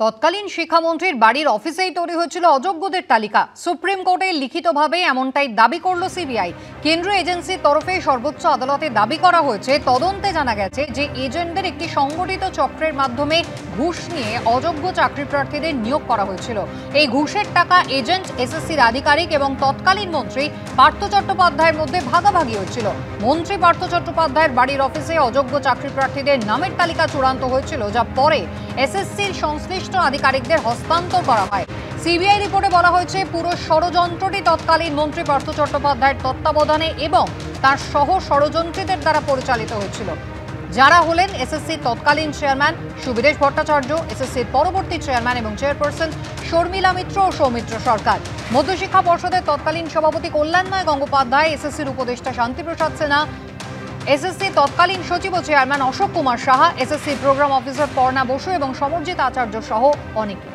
তৎকালীন শিক্ষামন্ত্রীর বাড়ির অফিসেই তৈরি হয়েছিল অযোগ্যদের তালিকা। সুপ্রিম কোর্টে লিখিতভাবে এমনটাই দাবি করল সিবিআই। কেন্দ্রীয় এজেন্সির তরফে সর্বোচ্চ আদালতে দাবি করা হয়েছে, তদন্তে জানা গেছে যে এজেন্টদের একটি সংগঠিত চক্রের মাধ্যমে ঘুষ নিয়ে অযোগ্য চাকরি প্রার্থীদের নিয়োগ করা হয়েছিল। এই ঘুষের টাকা এজেন্ট, এসএসসির আধিকারিক এবং তৎকালীন মন্ত্রী পার্থ চট্টোপাধ্যায়ের মধ্যে ভাগাভাগি হয়েছিল। মন্ত্রী পার্থ চট্টোপাধ্যায়ের বাড়ির অফিসে অযোগ্য চাকরি প্রার্থীদের নামের তালিকা চূড়ান্ত হয়েছিল, যা পরে এসএসসির সংশ্লিষ্ট আধিকারিকদের হস্তান্তর করা হয়। সিবিআই রিপোর্টে বলা হয়েছে, পুরো ষড়যন্ত্রটি তৎকালীন মন্ত্রী পার্থ চট্টোপাধ্যায়ের তত্ত্বাবধানে এবং তার সহ ষড়যন্ত্রীদের দ্বারা পরিচালিত হয়েছিল, যারা হলেন এসএসসির তৎকালীন চেয়ারম্যান সুবিরেশ ভট্টাচার্য, এসএসসির পরবর্তী চেয়ারম্যান এবং চেয়ারপারসন শর্মিলা মিত্র ও সৌমিত্র সরকার, মধ্যশিক্ষা পর্ষদের তৎকালীন সভাপতি কল্যাণময় গঙ্গোপাধ্যায়, এসএসসির উপদেষ্টা শান্তিপ্রসাদ সিনহা, এসএসসি তৎকালীন সচিব ও chairman Ashok Kumar Saha, SSC program officer Parna Basu এবং সমরজিৎ আচার্য সহ অনেকে।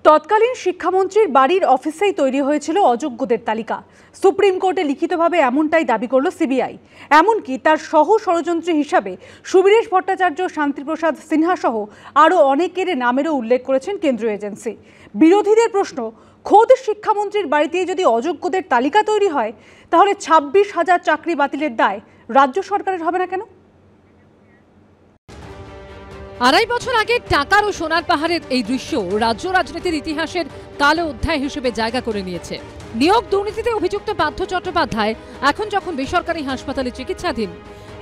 তৎকালীন শিক্ষামন্ত্রীর বাড়ির অফিসেই তৈরি হয়েছিল অযোগ্যদের তালিকা। সুপ্রিম কোর্টে লিখিতভাবে এমনটাই দাবি করল সিবিআই। এমনকি তার সহ ষড়যন্ত্রী হিসাবে সুবিরেশ ভট্টাচার্য, শান্তিপ্রসাদ সিনহা সহ আরও অনেকের নামেরও উল্লেখ করেছেন কেন্দ্রীয় এজেন্সি। বিরোধীদের প্রশ্ন, খোদ শিক্ষামন্ত্রীর বাড়িতেই যদি অযোগ্যদের তালিকা তৈরি হয়, তাহলে 26,000 চাকরি বাতিলের দায় রাজ্য সরকারের হবে না কেন? আড়াই বছর আগে টাকার ও সোনার পাহাড়ের এই দৃশ্য রাজ্য রাজনীতির ইতিহাসের কালো অধ্যায় হিসেবে জায়গা করে নিয়েছে। নিয়োগ দুর্নীতিতে অভিযুক্ত পার্থ চট্টোপাধ্যায় এখন যখন বেসরকারি হাসপাতালে চিকিৎসাধীন,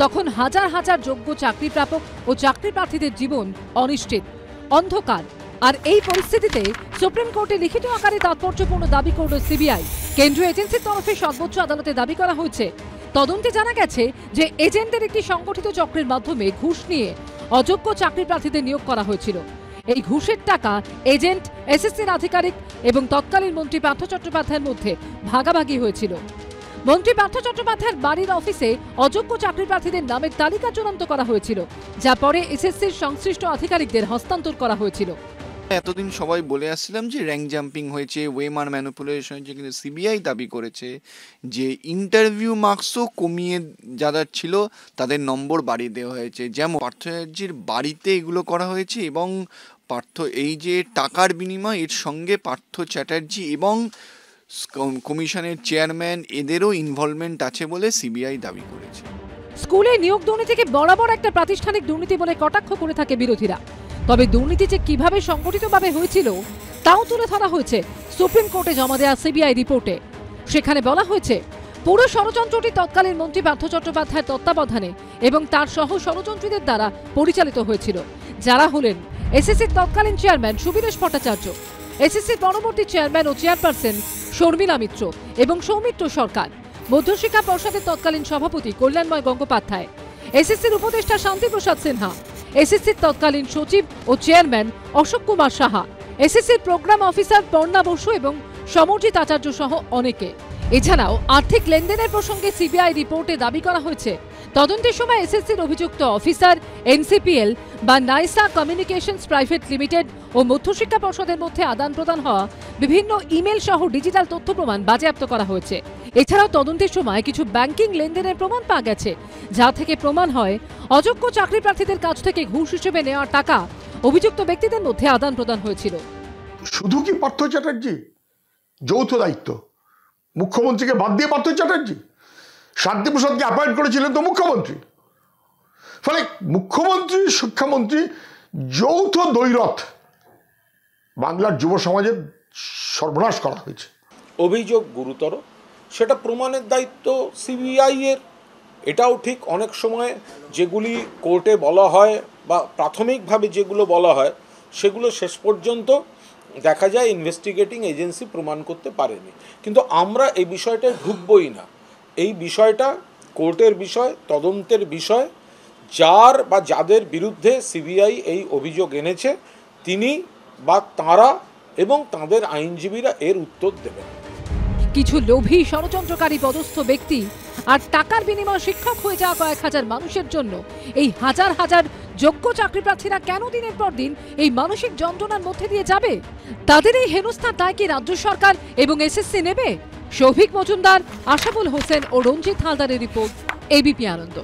তখন হাজার হাজার যোগ্য চাকরি প্রাপক ও চাকরি প্রার্থীদের জীবন অনিশ্চিত, অন্ধকার। আর এই পরিস্থিতিতে সুপ্রিম কোর্টে লিখিত আকারে তাৎপর্যপূর্ণ দাবি করল সিবিআই। কেন্দ্রীয় এজেন্সির তরফে সর্বোচ্চ আদালতে দাবি করা হয়েছে, তদন্তে জানা গেছে যে এজেন্টদের একটি সংগঠিত চক্রের মাধ্যমে ঘুষ নিয়ে অযোগ্য চাকরি প্রার্থীদের নিয়োগ করা হয়েছিল। এই ঘুষের টাকা এজেন্ট, এসএসসির আধিকারিক এবং তৎকালীন মন্ত্রী পার্থ চট্টোপাধ্যায়ের মধ্যে ভাগাভাগি হয়েছিল। মন্ত্রী পার্থ চট্টোপাধ্যায়ের বাড়ির অফিসে অযোগ্য চাকরি প্রার্থীদের নামের তালিকা চূড়ান্ত করা হয়েছিল, যা পরে এসএসসির সংশ্লিষ্ট আধিকারিকদের হস্তান্তর করা হয়েছিল। এতদিন সবাই বলে আসছিলাম যে র্যাঙ্ক জাম্পিং হয়েছে, ওয়েমার ম্যানিপুলেশন হয়েছে, কিন্তু সিবিআই দাবি করেছে যে ইন্টারভিউ মার্কসও কমিয়ে যারা ছিল তাদের নম্বর বাড়িয়ে দেওয়া হয়েছে। যেমন পার্থজির বাড়িতে এগুলো করা হয়েছে এবং পার্থ এই যে টাকার বিনিময়, এর সঙ্গে পার্থ চ্যাটার্জি এবং কমিশনের চেয়ারম্যান এদেরও ইনভলভমেন্ট আছে বলে সিবিআই দাবি করেছে। স্কুলে নিয়োগ দুর্নীতিকে বরাবর একটা প্রাতিষ্ঠানিক দুর্নীতি বলে কটাক্ষ করে থাকে বিরোধীরা। তবে দুর্নীতি যে কিভাবে সংগঠিতভাবে হয়েছিল তাও তুলে ধরা হয়েছে সুপ্রিম কোর্টে জমা দেওয়া সিবিআই রিপোর্টে। সেখানে বলা হয়েছে, পুরো ষড়যন্ত্রটি তৎকালীন মন্ত্রী পার্থ চট্টোপাধ্যায়ের তত্ত্বাবধানে এবং তার সহ ষড়যন্ত্রীদের দ্বারা পরিচালিত হয়েছিল, যারা হলেন এসএসসির তৎকালীন চেয়ারম্যান সুবিরেশ ভট্টাচার্য, এসএসসির পরবর্তী চেয়ারম্যান ও চেয়ারপারসন শর্মিলা মিত্র এবং সৌমিত্র সরকার, মধ্যশিক্ষা পর্ষদের তৎকালীন সভাপতি কল্যাণময় গঙ্গোপাধ্যায়, এসএসসির উপদেষ্টা শান্তিপ্রসাদ সিনহা, এসএসসির তৎকালীন সচিব ও চেয়ারম্যান অশোক কুমার সাহা, এসএসসির প্রোগ্রাম অফিসার পর্ণা বসু এবং সমরজিৎ আচার্য সহ অনেকে। এছাড়াও আর্থিক লেনদেনের প্রসঙ্গে সিবিআই রিপোর্টে দাবি করা হয়েছে, তদন্তের সময় এসএসসির অভিযুক্ত অফিসার, এনসিপিএল বা নাইসা কমিউনিকেশনস প্রাইভেট লিমিটেড ও মধ্যশিক্ষা পর্ষদের মধ্যে আদান প্রদান হওয়া বিভিন্ন ইমেল সহ ডিজিটাল তথ্য প্রমাণ বাজেয়াপ্ত করা হয়েছে। এছাড়াও তদন্তের সময় কিছু ব্যাংকিং লেনদেনের প্রমাণ পাওয়া গেছে, যা থেকে প্রমাণ হয় অযোগ্য চাকরি প্রার্থীদের কাছ থেকে ঘুষ হিসেবে নেওয়া টাকা অভিযুক্ত ব্যক্তিদের মধ্যে আদান প্রদান হয়েছিল। শুধু কি পার্থ চ্যাটার্জি? যৌথ দায়িত্ব মুখ্যমন্ত্রীকে বাদ দিয়ে পার্থ চ্যাটার্জি, শান্তিপ্রসাদকে অ্যাপয়েন্ট করেছিলেন তো মুখ্যমন্ত্রী। ফলে মুখ্যমন্ত্রী, শিক্ষামন্ত্রী যৌথ দ্বৈরথ বাংলার যুব সমাজের সর্বনাশ করা হয়েছে। অভিযোগ গুরুতর, সেটা প্রমাণের দায়িত্ব সিবিআই এর। এটাও ঠিক, অনেক সময় যেগুলি কোর্টে বলা হয় বা প্রাথমিকভাবে যেগুলো বলা হয় সেগুলো শেষ পর্যন্ত দেখা যায় ইনভেস্টিগেটিং এজেন্সি প্রমাণ করতে পারেনি। কিন্তু আমরা এই বিষয়টায় ঢুকবই না। এই বিষয়টা কোর্টের বিষয়, তদন্তের বিষয়। যার বা যাদের বিরুদ্ধে সিবিআই এই অভিযোগ এনেছে তিনি বা তাঁরা এবং তাঁদের আইনজীবীরা এর উত্তর দেবেন। কিছু লোভী ষড়যন্ত্রকারী পদস্থ ব্যক্তি আর টাকার বিনিময়ে শিক্ষক হয়ে যাওয়া কয়েক হাজার মানুষের জন্য এই হাজার হাজার যোগ্য চাকরি প্রার্থীরা কেন দিনের পর দিন এই মানসিক যন্ত্রণার মধ্যে দিয়ে যাবে? তাদের এই হেনস্থার দায় কি রাজ্য সরকার এবং এসএসসি নেবে? শৌভিক মজুমদার, আশাফুল হোসেন ও রঞ্জিত হালদারের রিপোর্ট, এবিপি আনন্দ।